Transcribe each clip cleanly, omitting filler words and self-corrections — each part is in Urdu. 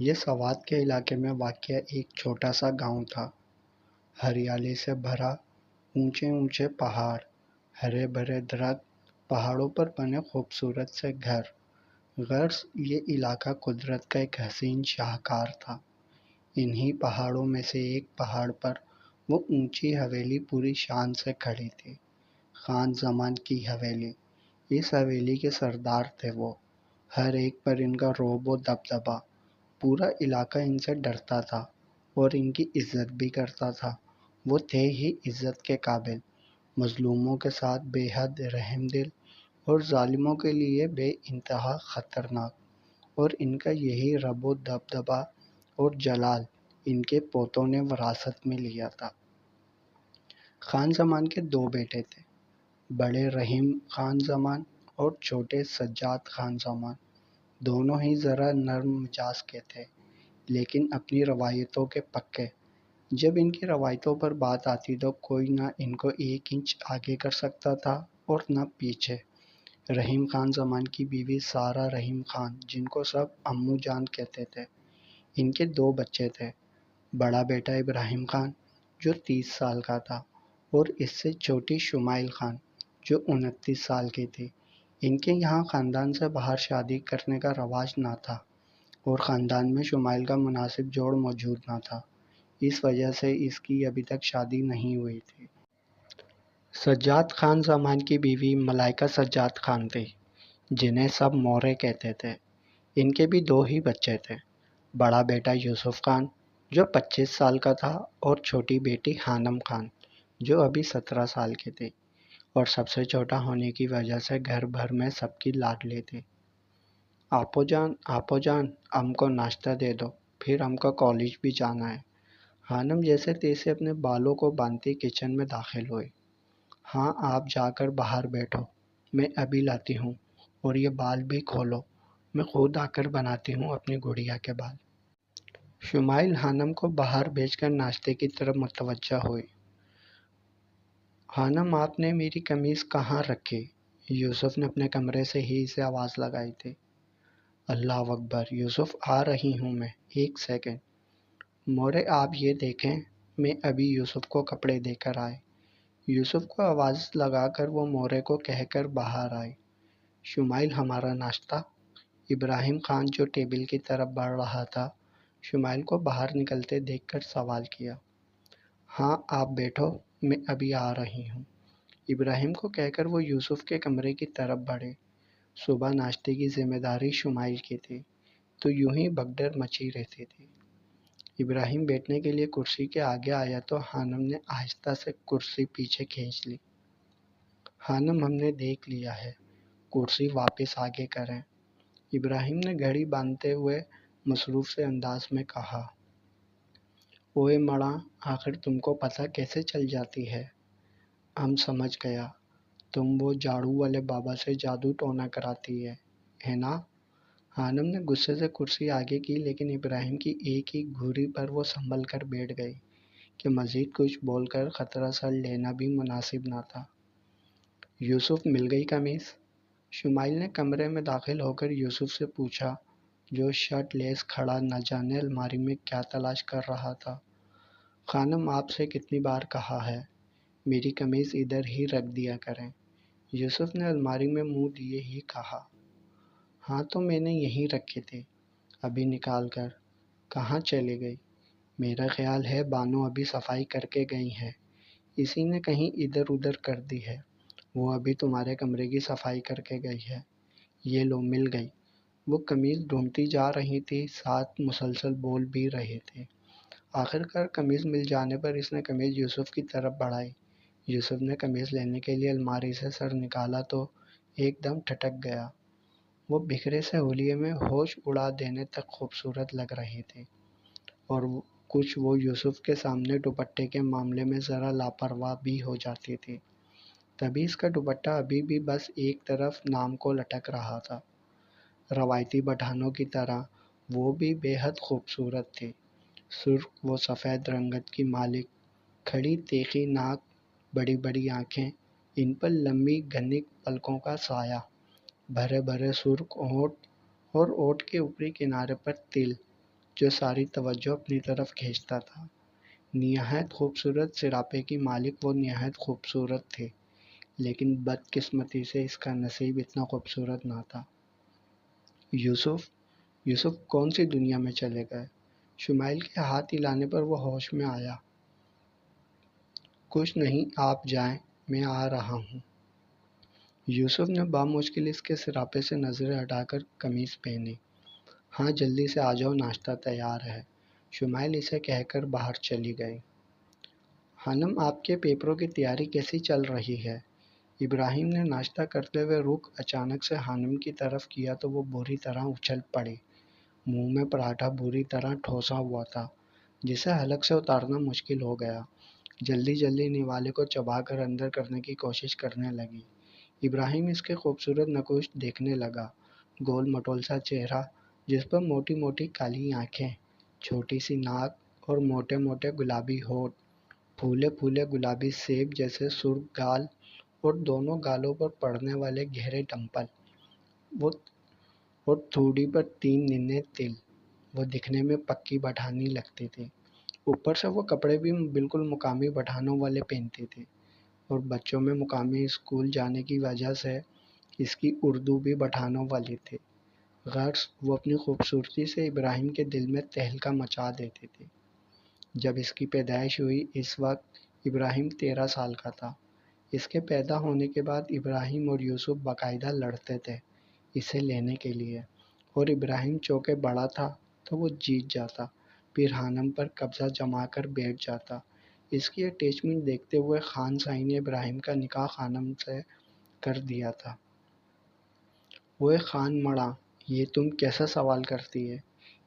یہ سوات کے علاقے میں واقع ایک چھوٹا سا گاؤں تھا۔ ہریالی سے بھرا، اونچے اونچے پہاڑ، ہرے بھرے درخت، پہاڑوں پر بنے خوبصورت سے گھر۔ غرض یہ علاقہ قدرت کا ایک حسین شاہکار تھا۔ انہی پہاڑوں میں سے ایک پہاڑ پر وہ اونچی حویلی پوری شان سے کھڑی تھی، خان زمان کی حویلی۔ اس حویلی کے سردار تھے وہ، ہر ایک پر ان کا رعب و دبدبا۔ پورا علاقہ ان سے ڈرتا تھا اور ان کی عزت بھی کرتا تھا۔ وہ تھے ہی عزت کے قابل، مظلوموں کے ساتھ بے حد رحم دل اور ظالموں کے لیے بے انتہا خطرناک۔ اور ان کا یہی رعب و دبدبا اور جلال ان کے پوتوں نے وراثت میں لیا تھا۔ خان زمان کے دو بیٹے تھے، بڑے رحیم خان زمان اور چھوٹے سجاد خان زمان۔ دونوں ہی ذرا نرم مزاج کے تھے، لیکن اپنی روایتوں کے پکے۔ جب ان کی روایتوں پر بات آتی تو کوئی نہ ان کو ایک انچ آگے کر سکتا تھا اور نہ پیچھے۔ رحیم خان زمان کی بیوی سارہ رحیم خان، جن کو سب امو جان کہتے تھے، ان کے دو بچے تھے۔ بڑا بیٹا ابراہیم خان جو 30 سال کا تھا، اور اس سے چھوٹی شمائل خان جو 29 سال کی تھی۔ ان کے یہاں خاندان سے باہر شادی کرنے کا رواج نہ تھا، اور خاندان میں شمائل کا مناسب جوڑ موجود نہ تھا۔ اس وجہ سے اس کی ابھی تک شادی نہیں ہوئی تھی۔ سجاد خان زمان کی بیوی ملائکہ سجاد خان تھی، جنہیں سب مورے کہتے تھے۔ ان کے بھی دو ہی بچے تھے، بڑا بیٹا یوسف خان جو 25 سال کا تھا، اور چھوٹی بیٹی ہانم خان جو ابھی 17 سال کی تھی، اور سب سے چھوٹا ہونے کی وجہ سے گھر بھر میں سب کی لاڈلی تھی۔ آپو جان ہم کو ناشتہ دے دو، پھر ہم کو کالج بھی جانا ہے۔ ہانم جیسے تیسے اپنے بالوں کو باندھتی کچن میں داخل ہوئی۔ ہاں آپ جا کر باہر بیٹھو، میں ابھی لاتی ہوں، اور یہ بال بھی کھولو، میں خود آ کر بناتی ہوں اپنی گڑیا کے بال۔ شمائل ہانم کو باہر بھیج کر ناشتے کی طرف متوجہ ہوئی۔ ہانم آپ نے میری قمیض کہاں رکھی؟ یوسف نے اپنے کمرے سے ہی اسے آواز لگائی تھی۔ اللہ اکبر، یوسف آ رہی ہوں میں، ایک سیکنڈ۔ مورے آپ یہ دیکھیں، میں ابھی یوسف کو کپڑے دے کر آئے۔ یوسف کو آواز لگا کر وہ مورے کو کہہ کر باہر آئی۔ شمائل ہمارا ناشتہ؟ ابراہیم خان جو ٹیبل کی طرف بڑھ رہا تھا، شمائل کو باہر نکلتے دیکھ کر سوال کیا۔ ہاں آپ بیٹھو، میں ابھی آ رہی ہوں، ابراہیم کو کہہ کر وہ یوسف کے کمرے کی طرف بڑھے۔ صبح ناشتے کی ذمہ داری شمائل کی تھی، تو یوں ہی بھگدڑ مچی رہتی تھی۔ ابراہیم بیٹھنے کے لیے کرسی کے آگے آیا تو ہانم نے آہستہ سے کرسی پیچھے کھینچ لی۔ ہانم ہم نے دیکھ لیا ہے، کرسی واپس آگے کریں، ابراہیم نے گھڑی باندھتے ہوئے مصروف سے انداز میں کہا۔ اوئے مڑاں، آخر تم کو پتہ کیسے چل جاتی ہے؟ ہم سمجھ گیا، تم وہ جھاڑو والے بابا سے جادو ٹونا کراتی ہے نا؟ ہانم نے غصے سے کرسی آگے کی، لیکن ابراہیم کی ایک ہی گھوری پر وہ سنبھل کر بیٹھ گئی کہ مزید کچھ بول کر خطرہ سر لینا بھی مناسب نہ تھا۔ یوسف مل گئی قمیض؟ شمائل نے کمرے میں داخل ہو کر یوسف سے پوچھا، جو شرٹ لیس کھڑا نہ جانے الماری میں کیا تلاش کر رہا تھا۔ خانم آپ سے کتنی بار کہا ہے، میری قمیض ادھر ہی رکھ دیا کریں، یوسف نے الماری میں منہ دیے ہی کہا۔ ہاں تو میں نے یہیں رکھی تھی، ابھی نکال کر کہاں چلی گئی؟ میرا خیال ہے بانو ابھی صفائی کر کے گئی ہے، اسی نے کہیں ادھر ادھر کر دی ہے، وہ ابھی تمہارے کمرے کی صفائی کر کے گئی ہے۔ یہ لو مل گئی۔ وہ قمیض ڈھونڈتی جا رہی تھی، ساتھ مسلسل بول بھی رہے تھے۔ آخر کار قمیض مل جانے پر اس نے قمیض یوسف کی طرف بڑھائی۔ یوسف نے قمیض لینے کے لیے الماری سے سر نکالا تو ایک دم ٹھٹک گیا۔ وہ بکھرے سے حلیے میں ہوش اڑا دینے تک خوبصورت لگ رہی تھی، اور کچھ وہ یوسف کے سامنے دوپٹے کے معاملے میں ذرا لاپرواہ بھی ہو جاتی تھی۔ تبھی اس کا دوپٹہ ابھی بھی بس ایک طرف نام کو لٹک رہا تھا۔ روایتی پٹھانوں کی طرح وہ بھی بے حد خوبصورت تھی، سرخ و سفید رنگت کی مالک، کھڑی تیکھی ناک، بڑی بڑی آنکھیں، ان پر لمبی گھنی پلکوں کا سایہ، بھرے بھرے سرخ ہونٹ، اور ہونٹ کے اوپری کنارے پر تل، جو ساری توجہ اپنی طرف کھینچتا تھا۔ نہایت خوبصورت سراپے کی مالک وہ نہایت خوبصورت تھی، لیکن بدقسمتی سے اس کا نصیب اتنا خوبصورت نہ تھا۔ یوسف یوسف کون سی دنیا میں چلے گئے؟ شمائل کے ہاتھ ہلانے پر وہ ہوش میں آیا۔ کچھ نہیں، آپ جائیں، میں آ رہا ہوں۔ یوسف نے بامشکل اس کے سراپے سے نظریں ہٹا کر قمیص پہنی۔ ہاں جلدی سے آ جاؤ، ناشتہ تیار ہے، شمائل اسے کہہ کر باہر چلی گئی۔ خانم، آپ کے پیپروں کی تیاری کیسی چل رہی ہے؟ ابراہیم نے ناشتہ کرتے ہوئے رخ اچانک سے خانم کی طرف کیا تو وہ بری طرح اچھل پڑی۔ منہ میں پراٹھا بری طرح ٹھوسا ہوا تھا، جسے حلق سے اتارنا مشکل ہو گیا۔ جلدی جلدی نوالے کو چبا کر اندر کرنے کی کوشش کرنے لگی۔ ابراہیم اس کے خوبصورت نقوش دیکھنے لگا۔ گول مٹول سا چہرہ، جس پر موٹی موٹی کالی آنکھیں، چھوٹی سی ناک اور موٹے موٹے گلابی ہونٹ، پھولے پھولے گلابی سیب جیسے سرخ گال اور دونوں گالوں پر پڑنے والے گہرے ڈمپل، وہ اور تھوڑی پر 3 ننھے تل۔ وہ دکھنے میں پکی پٹھانی لگتی تھی۔ اوپر سے وہ کپڑے بھی بالکل مقامی پٹھانوں والے پہنتی تھی، اور بچوں میں مقامی اسکول جانے کی وجہ سے اس کی اردو بھی پٹھانوں والی تھی۔ غرض وہ اپنی خوبصورتی سے ابراہیم کے دل میں تہلکہ مچا دیتی تھی۔ جب اس کی پیدائش ہوئی اس وقت ابراہیم 13 سال کا تھا۔ اس کے پیدا ہونے کے بعد ابراہیم اور یوسف باقاعدہ لڑتے تھے اسے لینے کے لیے، اور ابراہیم چونکہ بڑا تھا تو وہ جیت جاتا، پھر خانم پر قبضہ جما کر بیٹھ جاتا۔ اس کی اٹیچمنٹ دیکھتے ہوئے خان سائی نے ابراہیم کا نکاح خانم سے کر دیا تھا۔ اوئے خان مڑا، یہ تم کیسا سوال کرتی ہے؟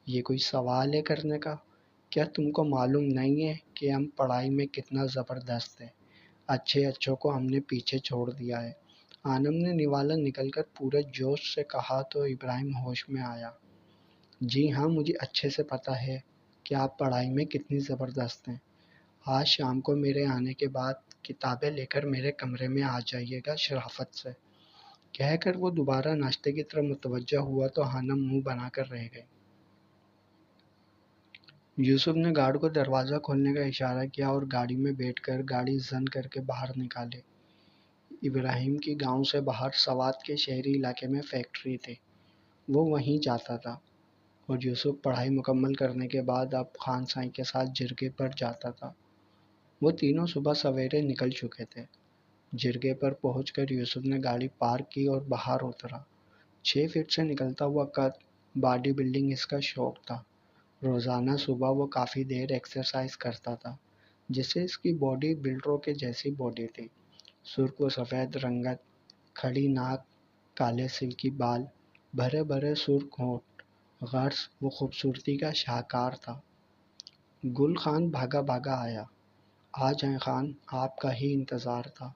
یہ کوئی سوال ہے کرنے کا؟ کیا تم کو معلوم نہیں ہے کہ ہم پڑھائی میں کتنا زبردست ہیں؟ اچھوں کو ہم نے پیچھے چھوڑ دیا ہے۔ آنم نے نوالا نکل کر پورے جوش سے کہا تو ابراہیم ہوش میں آیا۔ جی ہاں، مجھے اچھے سے پتہ ہے کہ آپ پڑھائی میں کتنی زبردست ہیں۔ آج شام کو میرے آنے کے بعد کتابیں لے کر میرے کمرے میں آ جائیے گا شرافت سے۔ کہہ کر وہ دوبارہ ناشتے کی طرف متوجہ ہوا تو خانم منہ بنا کر رہ گئی۔ یوسف نے گارڈ کو دروازہ کھولنے کا اشارہ کیا اور گاڑی میں بیٹھ کر گاڑی زن کر کے باہر نکالے۔ ابراہیم کی گاؤں سے باہر سوات کے شہری علاقے میں فیکٹری تھی، وہ وہیں جاتا تھا، اور یوسف پڑھائی مکمل کرنے کے بعد اب خان سائی کے ساتھ جرگے پر جاتا تھا۔ وہ تینوں صبح سویرے نکل چکے تھے۔ جرگے پر پہنچ کر یوسف نے گاڑی پارک کی اور باہر اترا۔ 6 فٹ سے نکلتا ہوا قد، باڈی بلڈنگ اس کا شوق تھا۔ روزانہ صبح وہ کافی دیر ایکسرسائز کرتا تھا، جس سے اس کی باڈی بلڈروں کے جیسی باڈی تھی۔ سرخ و سفید رنگت، کھڑی ناک، کالے سلکی بال، بھرے بھرے سرخ ہونٹ، غرض وہ خوبصورتی کا شاہکار تھا۔ گل خان بھاگا بھاگا آیا۔ آ جائیں خان، آپ کا ہی انتظار تھا۔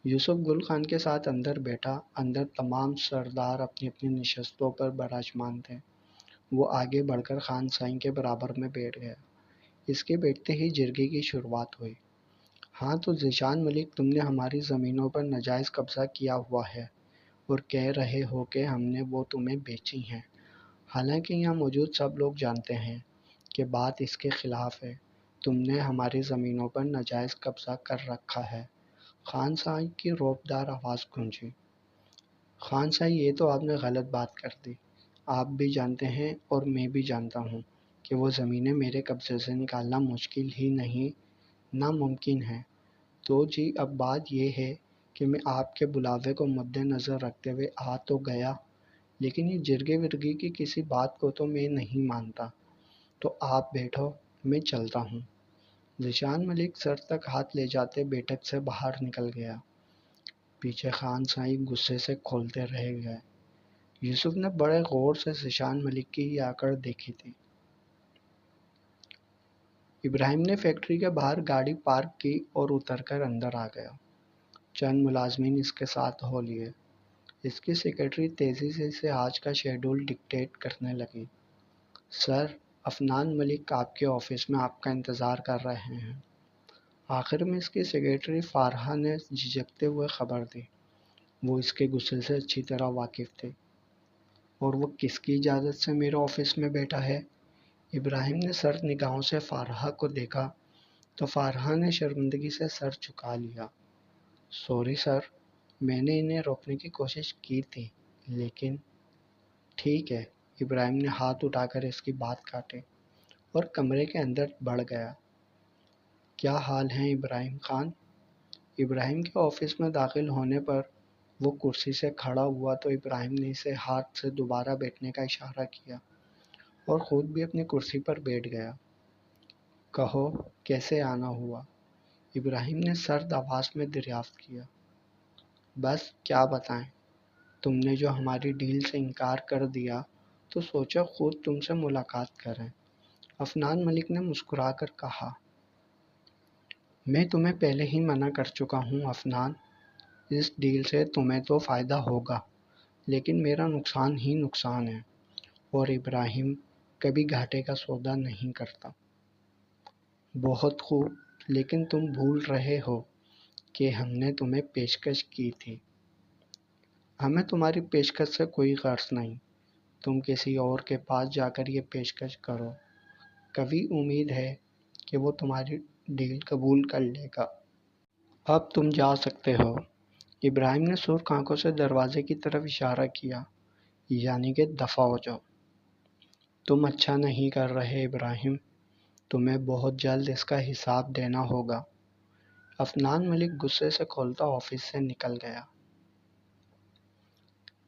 یوسف گل خان کے ساتھ اندر بیٹھا۔ اندر تمام سردار اپنی اپنی نشستوں پر براجمان تھے۔ وہ آگے بڑھ کر خان سائی کے برابر میں بیٹھ گیا۔ اس کے بیٹھتے ہی جرگے کی شروعات ہوئی۔ ہاں تو ذیشان ملک، تم نے ہماری زمینوں پر ناجائز قبضہ کیا ہوا ہے اور کہہ رہے ہو کہ ہم نے وہ تمہیں بیچی ہیں، حالانکہ یہاں موجود سب لوگ جانتے ہیں کہ بات اس کے خلاف ہے۔ تم نے ہماری زمینوں پر ناجائز قبضہ کر رکھا ہے۔ خان سائی کی روبدار آواز گونجی۔ خان سائی، یہ تو آپ نے غلط بات کر دی۔ آپ بھی جانتے ہیں اور میں بھی جانتا ہوں کہ وہ زمینیں میرے قبضے سے نکالنا مشکل ہی نہیں، ناممکن ہے۔ تو جی اب بات یہ ہے کہ میں آپ کے بلاوے کو مد نظر رکھتے ہوئے آ تو گیا، لیکن یہ جرگے ورگے کی کسی بات کو تو میں نہیں مانتا۔ تو آپ بیٹھو، میں چلتا ہوں۔ ذیشان ملک سر تک ہاتھ لے جاتے بیٹھک سے باہر نکل گیا۔ پیچھے خان سائی غصے سے کھولتے رہ گئے۔ یوسف نے بڑے غور سے ذیشان ملک کی یہ اکڑ دیکھی تھی۔ ابراہیم نے فیکٹری کے باہر گاڑی پارک کی اور اتر کر اندر آ گیا۔ چند ملازمین اس کے ساتھ ہو لیے۔ اس کی سیکرٹری تیزی سے اسے آج کا شیڈول ڈکٹیٹ کرنے لگی۔ سر، عفنان ملک آپ کے آفس میں آپ کا انتظار کر رہے ہیں۔ آخر میں اس کی سیکرٹری فارحہ نے جھجکتے ہوئے خبر دی۔ وہ اس کے غصے سے اچھی طرح واقف تھی۔ اور وہ کس کی اجازت سے میرے آفس میں بیٹھا ہے؟ ابراہیم نے سرد نگاہوں سے فارحہ کو دیکھا تو فارحہ نے شرمندگی سے سر جھکا لیا۔ سوری سر، میں نے انہیں روکنے کی کوشش کی تھی، لیکن ٹھیک ہے۔ ابراہیم نے ہاتھ اٹھا کر اس کی بات کاٹے اور کمرے کے اندر بڑھ گیا۔ کیا حال ہیں ابراہیم خان؟ ابراہیم کے آفس میں داخل ہونے پر وہ کرسی سے کھڑا ہوا تو ابراہیم نے اسے ہاتھ سے دوبارہ بیٹھنے کا اشارہ کیا اور خود بھی اپنی کرسی پر بیٹھ گیا۔ کہو کیسے آنا ہوا؟ ابراہیم نے سرد آواز میں دریافت کیا۔ بس کیا بتائیں، تم نے جو ہماری ڈیل سے انکار کر دیا تو سوچا خود تم سے ملاقات کریں۔ عفنان ملک نے مسکرا کر کہا۔ میں تمہیں پہلے ہی منع کر چکا ہوں عفنان، اس ڈیل سے تمہیں تو فائدہ ہوگا لیکن میرا نقصان ہی نقصان ہے، اور ابراہیم کبھی گھاٹے کا سودا نہیں کرتا۔ بہت خوب، لیکن تم بھول رہے ہو کہ ہم نے تمہیں پیشکش کی تھی۔ ہمیں تمہاری پیشکش سے کوئی غرض نہیں، تم کسی اور کے پاس جا کر یہ پیشکش کرو، کبھی امید ہے کہ وہ تمہاری ڈیل قبول کر لے گا۔ اب تم جا سکتے ہو۔ ابراہیم نے سرخ آنکھوں سے دروازے کی طرف اشارہ کیا، یعنی کہ دفع ہو جاؤ۔ تم اچھا نہیں کر رہے ابراہیم، تمہیں بہت جلد اس کا حساب دینا ہوگا۔ عفنان ملک غصے سے کھولتا آفس سے نکل گیا۔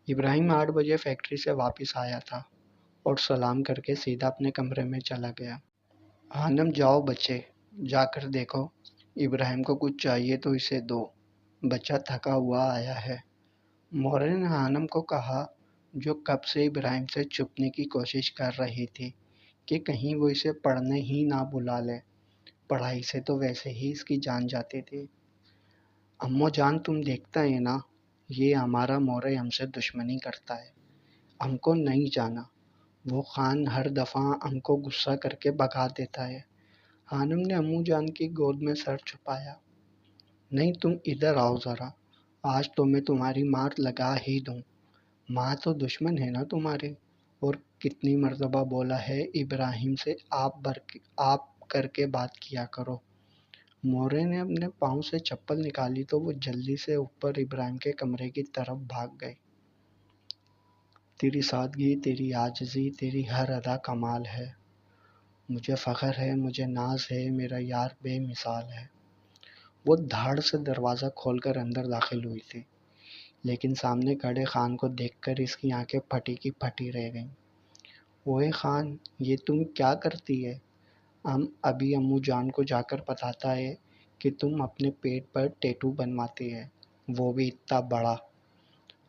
ابراہیم 8 بجے فیکٹری سے واپس آیا تھا اور سلام کر کے سیدھا اپنے کمرے میں چلا گیا۔ ہانم جاؤ بچے، جا کر دیکھو ابراہیم کو کچھ چاہیے تو اسے دو، بچہ تھکا ہوا آیا ہے، مورے نے ہانم کو کہا، جو کب سے ابراہیم سے چھپنے کی کوشش کر رہی تھی کہ کہیں وہ اسے پڑھنے ہی نہ بلا لے، پڑھائی سے تو ویسے ہی اس کی جان جاتی تھی۔ امو جان تم دیکھتا ہے نا، یہ ہمارا مورے ہم سے دشمنی کرتا ہے، ہم کو نہیں جانا، وہ خان ہر دفعہ ہم کو غصہ کر کے بھگا دیتا ہے۔ ہانم نے امو جان کی گود میں سر چھپایا۔ نہیں تم ادھر آؤ ذرا، آج تو میں تمہاری مار لگا ہی دوں، ماں تو دشمن ہے نا تمہاری، اور کتنی مرتبہ بولا ہے ابراہیم سے آپ کر کے بات کیا کرو۔ مورے نے اپنے پاؤں سے چپل نکالی تو وہ جلدی سے اوپر ابراہیم کے کمرے کی طرف بھاگ گئی۔ تیری سادگی، تیری عاجزی، تیری ہر ادا کمال ہے، مجھے فخر ہے، مجھے ناز ہے، میرا یار بے مثال ہے۔ وہ دھاڑ سے دروازہ کھول کر اندر داخل ہوئی تھی، لیکن سامنے کھڑے خان کو دیکھ کر اس کی آنکھیں پھٹی کی پھٹی رہ گئیں۔ اوئے خان، یہ تم کیا کرتی ہے؟ ہم ابھی امو جان کو جا کر بتاتا ہے کہ تم اپنے پیٹ پر ٹیٹو بنواتی ہے، وہ بھی اتنا بڑا۔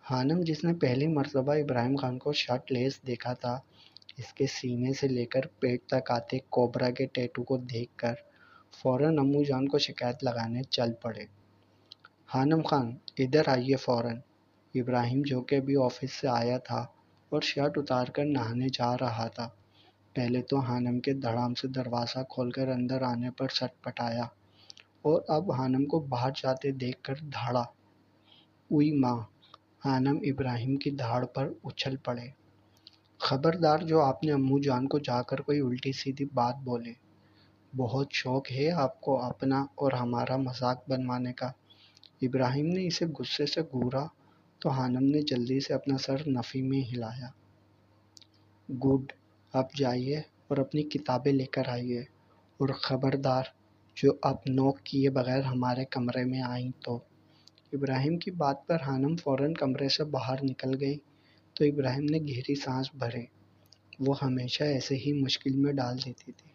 ہانم، جس نے پہلی مرتبہ ابراہیم خان کو شرٹ لیس دیکھا تھا، اس کے سینے سے لے کر پیٹ تک آتے کوبرا کے ٹیٹو کو دیکھ کر فوراً امو جان کو شکایت لگانے چل پڑے۔ ہانم خان ادھر آئیے فوراً۔ ابراہیم جو کہ ابھی آفس سے آیا تھا اور شرٹ اتار کر نہانے جا رہا تھا، پہلے تو ہانم کے دھڑام سے دروازہ کھول کر اندر آنے پر سٹ پٹایا اور اب ہانم کو باہر جاتے دیکھ کر دھاڑا۔ اوئی ماں! ہانم ابراہیم کی دھاڑ پر اچھل پڑے۔ خبردار جو آپ نے امو جان کو جا کر کوئی الٹی سیدھی بات بولے، بہت شوق ہے آپ کو اپنا اور ہمارا مذاق بنوانے کا۔ ابراہیم نے اسے غصے سے گھورا تو ہانم نے جلدی سے اپنا سر نفی میں ہلایا۔ گڈ، اب جائیے اور اپنی کتابیں لے کر آئیے، اور خبردار جو اب نوک کیے بغیر ہمارے کمرے میں آئیں تو۔ ابراہیم کی بات پر ہانم فوراً کمرے سے باہر نکل گئی تو ابراہیم نے گہری سانس بھرے، وہ ہمیشہ ایسے ہی مشکل میں ڈال دیتی تھی۔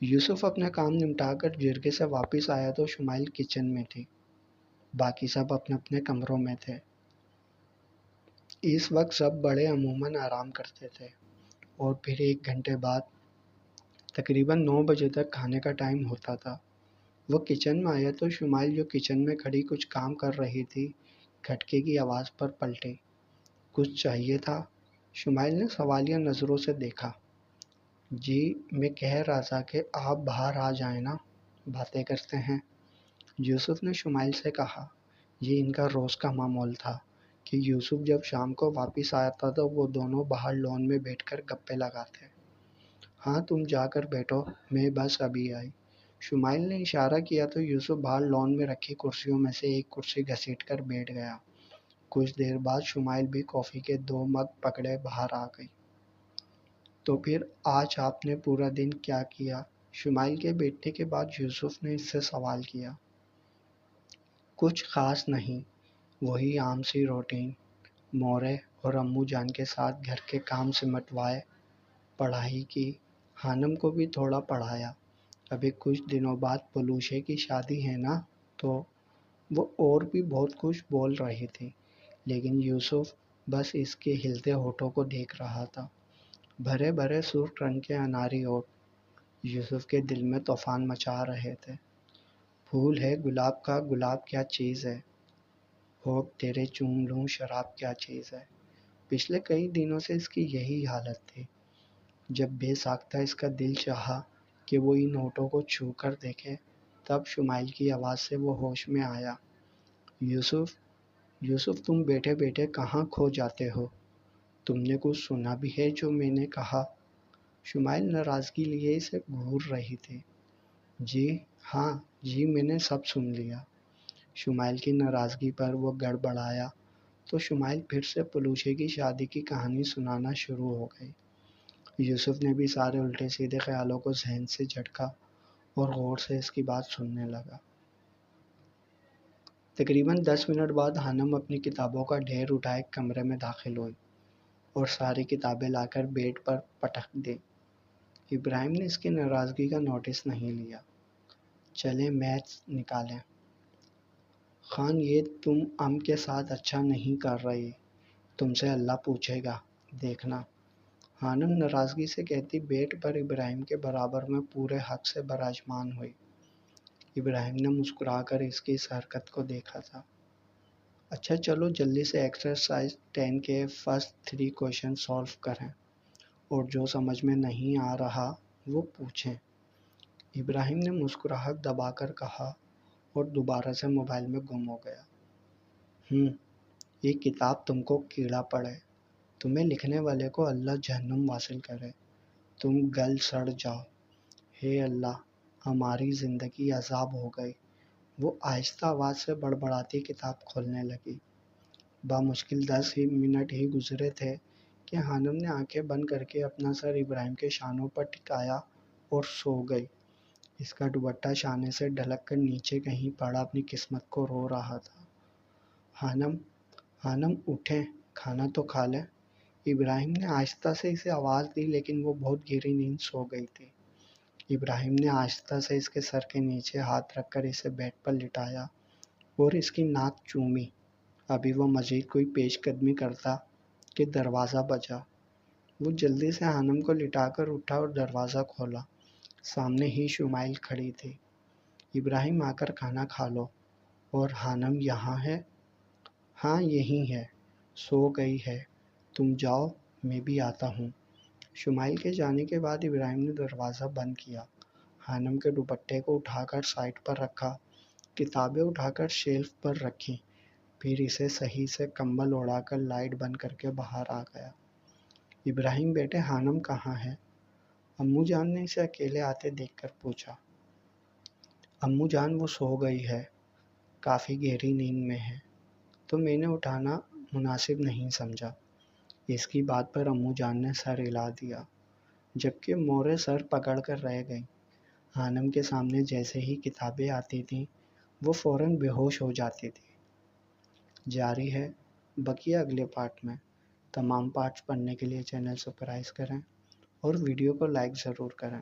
یوسف اپنا کام نمٹا کر جرگے سے واپس آیا تو شمائل کچن میں تھی، باقی سب اپنے اپنے کمروں میں تھے۔ اس وقت سب بڑے عموماً آرام کرتے تھے، اور پھر 1 گھنٹے بعد تقریباً 9 بجے تک کھانے کا ٹائم ہوتا تھا۔ وہ کچن میں آیا تو شمائل جو کچن میں کھڑی کچھ کام کر رہی تھی، کھٹکے کی آواز پر پلٹی۔ کچھ چاہیے تھا؟ شمائل نے سوالیہ نظروں سے دیکھا۔ جی، میں کہہ رہا تھا کہ آپ باہر آ جائیں نا، باتیں کرتے ہیں، یوسف نے شمائل سے کہا۔ یہ ان کا روز کا معمول تھا کہ یوسف جب شام کو واپس آتا تو وہ دونوں باہر لان میں بیٹھ کر گپیں لگاتے۔ ہاں تم جا کر بیٹھو، میں بس ابھی آئی۔ شمائل نے اشارہ کیا تو یوسف باہر لان میں رکھی کرسیوں میں سے ایک کرسی گھسیٹ کر بیٹھ گیا۔ کچھ دیر بعد شمائل بھی کافی کے 2 مگ پکڑے باہر آ گئی۔ تو پھر آج آپ نے پورا دن کیا کیا؟ شمائل کے بیٹھنے کے بعد یوسف نے اس سے سوال کیا۔ کچھ خاص نہیں، وہی عام سی روٹین۔ مورے اور امو جان کے ساتھ گھر کے کام سمٹوائے، پڑھائی کی، خانم کو بھی تھوڑا پڑھایا۔ ابھی کچھ دنوں بعد پلوشے کی شادی ہے نا، تو وہ اور بھی بہت کچھ بول رہی تھی، لیکن یوسف بس اس کے ہلتے ہونٹوں کو دیکھ رہا تھا۔ بھرے بھرے سرخ رنگ کے اناری ہونٹ یوسف کے دل میں طوفان مچا رہے تھے۔ پھول ہے گلاب کا، گلاب کیا چیز ہے، ہونٹ تیرے چوم لوں، شراب کیا چیز ہے۔ پچھلے کئی دنوں سے اس کی یہی حالت تھی۔ جب بے ساختہ اس کا دل چاہا کہ وہ ان ہونٹوں کو چھو کر دیکھے، تب شمائل کی آواز سے وہ ہوش میں آیا۔ یوسف، یوسف تم بیٹھے بیٹھے کہاں کھو جاتے ہو؟ تم نے کچھ سنا بھی ہے جو میں نے کہا؟ شمائل ناراضگی لیے اسے گھور رہی تھی۔ جی ہاں جی، میں نے سب سن لیا۔ شمائل کی ناراضگی پر وہ گڑبڑایا تو شمائل پھر سے پلوشے کی شادی کی کہانی سنانا شروع ہو گئی۔ یوسف نے بھی سارے الٹے سیدھے خیالوں کو ذہن سے جھٹکا اور غور سے اس کی بات سننے لگا۔ تقریباً 10 منٹ بعد خانم اپنی کتابوں کا ڈھیر اٹھائے کمرے میں داخل ہوئی اور ساری کتابیں لا کر بیڈ پر پٹک دی۔ ابراہیم نے اس کی ناراضگی کا نوٹس نہیں لیا۔ چلیں میچ نکالیں۔ خان، یہ تم ام کے ساتھ اچھا نہیں کر رہی، تم سے اللہ پوچھے گا، دیکھنا۔ خانم ناراضگی سے کہتی بیڈ پر ابراہیم کے برابر میں پورے حق سے براجمان ہوئی۔ ابراہیم نے مسکرا کر اس کی اس حرکت کو دیکھا تھا۔ اچھا چلو جلدی سے ایکسرسائز 10 کے فرسٹ 3 کویشچن سالو کریں، اور جو سمجھ میں نہیں آ رہا وہ پوچھیں۔ ابراہیم نے مسکراہٹ دبا کر کہا اور دوبارہ سے موبائل میں گم ہو گیا۔ یہ کتاب تم کو کیڑا پڑے، تمہیں لکھنے والے کو اللہ جہنم واصل کرے، تم گل سڑ جاؤ۔ ہے اللہ، ہماری زندگی عذاب ہو گئی۔ وہ آہستہ آواز سے بڑبڑاتی کتاب کھولنے لگی۔ بامشکل 10 منٹ ہی گزرے تھے کہ خانم نے آنکھیں بند کر کے اپنا سر ابراہیم کے شانوں پر ٹکایا اور سو گئی۔ اس کا دوپٹہ شانے سے ڈھلک کر نیچے کہیں پڑا اپنی قسمت کو رو رہا تھا۔ خانم اٹھیں، کھانا تو کھا لیں۔ ابراہیم نے آہستہ سے اسے آواز دی، لیکن وہ بہت گہری نیند سو گئی تھی۔ ابراہیم نے آہستہ سے اس کے سر کے نیچے ہاتھ رکھ کر اسے بیڈ پر لٹایا اور اس کی ناک چومی۔ ابھی وہ مزید کوئی پیش قدمی کرتا کہ دروازہ بجا۔ وہ جلدی سے خانم کو لٹا کر اٹھا اور دروازہ کھولا۔ سامنے ہی شمائل کھڑی تھی۔ ابراہیم آ کر کھانا کھا لو۔ اور خانم یہاں ہے؟ ہاں یہی ہے، سو گئی ہے، تم جاؤ، میں بھی آتا ہوں۔ شمائل کے جانے کے بعد ابراہیم نے دروازہ بند کیا، خانم کے دوپٹے کو اٹھا کر سائڈ پر رکھا، کتابیں اٹھا کر شیلف پر رکھیں، پھر اسے صحیح سے کمبل اڑا کر لائٹ بند کر کے باہر آ گیا۔ ابراہیم بیٹے، خانم کہاں ہے؟ امو جان نے اسے اکیلے آتے دیکھ کر پوچھا۔ امو جان وہ سو گئی ہے، کافی گہری نیند میں ہے، تو میں نے اٹھانا مناسب نہیں سمجھا۔ اس کی بات پر امو جان نے سر ہلا دیا، جبکہ مورے سر پکڑ کر رہ گئیں۔ خانم کے سامنے جیسے ہی کتابیں آتی تھیں وہ فوراً بے ہوش ہو جاتی تھی۔ جاری ہے بقیہ اگلے پارٹ میں۔ تمام پارٹس پڑھنے کے لیے چینل سبسکرائب کریں اور ویڈیو کو لائک ضرور کریں۔